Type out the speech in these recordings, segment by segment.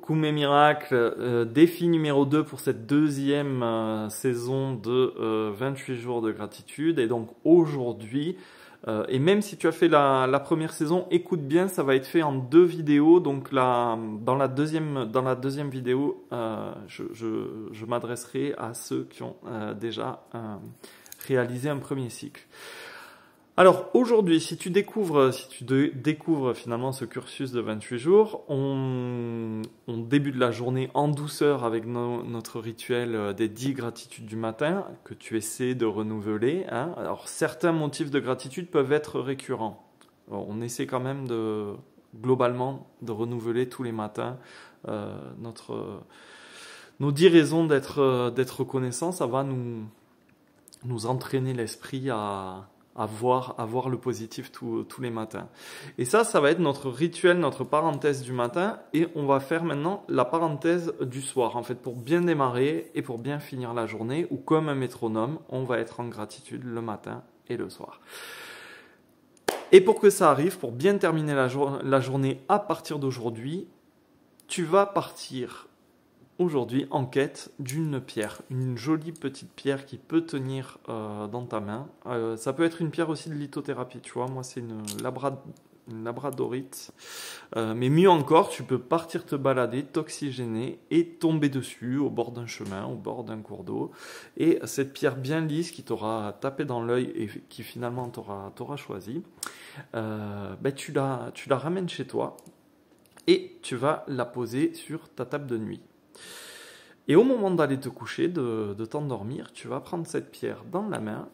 Kume Miracle, défi numéro 2 pour cette deuxième saison de 28 jours de gratitude. Et donc aujourd'hui, et même si tu as fait la première saison, écoute bien, ça va être fait en 2 vidéos. Donc dans la deuxième vidéo, je m'adresserai à ceux qui ont déjà réalisé un premier cycle. Alors aujourd'hui, si tu découvres finalement ce cursus de 28 jours, on débute la journée en douceur avec notre rituel des 10 gratitudes du matin que tu essaies de renouveler, hein. Alors certains motifs de gratitude peuvent être récurrents. Alors, on essaie quand même globalement de renouveler tous les matins nos 10 raisons d'être reconnaissant. Ça va nous entraîner l'esprit à voir le positif tous les matins. Et ça va être notre rituel, notre parenthèse du matin. Et on va faire maintenant la parenthèse du soir. En fait, pour bien démarrer et pour bien finir la journée, ou comme un métronome, on va être en gratitude le matin et le soir. Et pour que ça arrive, pour bien terminer la journée à partir d'aujourd'hui, tu vas partir aujourd'hui en quête d'une pierre, une jolie petite pierre qui peut tenir dans ta main. Ça peut être une pierre aussi de lithothérapie, tu vois. Moi, c'est une labradorite. Mais mieux encore, tu peux partir te balader, t'oxygéner et tomber dessus au bord d'un chemin, au bord d'un cours d'eau. Et cette pierre bien lisse qui t'aura tapé dans l'œil et qui finalement t'aura choisi, tu la ramènes chez toi et tu vas la poser sur ta table de nuit. Et au moment d'aller te coucher, de t'endormir, tu vas prendre cette pierre dans la main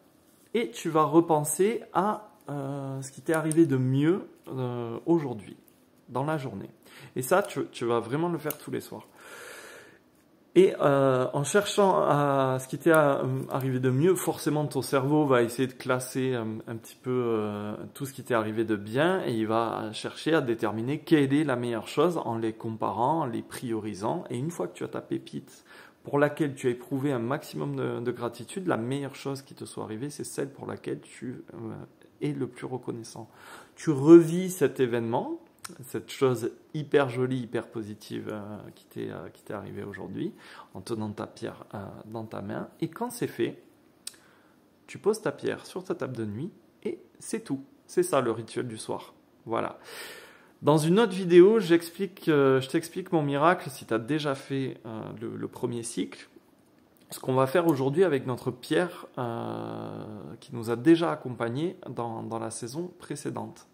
et tu vas repenser à ce qui t'est arrivé de mieux aujourd'hui, dans la journée. Et ça, tu vas vraiment le faire tous les soirs. Et en cherchant à ce qui t'est arrivé de mieux, forcément ton cerveau va essayer de classer un petit peu tout ce qui t'est arrivé de bien et il va chercher à déterminer quelle est la meilleure chose en les comparant, en les priorisant. Et une fois que tu as ta pépite pour laquelle tu as éprouvé un maximum de gratitude, la meilleure chose qui te soit arrivée, c'est celle pour laquelle tu es le plus reconnaissant. Tu revis cet événement, cette chose hyper jolie, hyper positive qui t'est arrivée aujourd'hui, en tenant ta pierre dans ta main. Et quand c'est fait, tu poses ta pierre sur ta table de nuit et c'est tout. C'est ça le rituel du soir. Voilà. Dans une autre vidéo, je t'explique mon miracle si tu as déjà fait le premier cycle. Ce qu'on va faire aujourd'hui avec notre pierre qui nous a déjà accompagnés dans la saison précédente.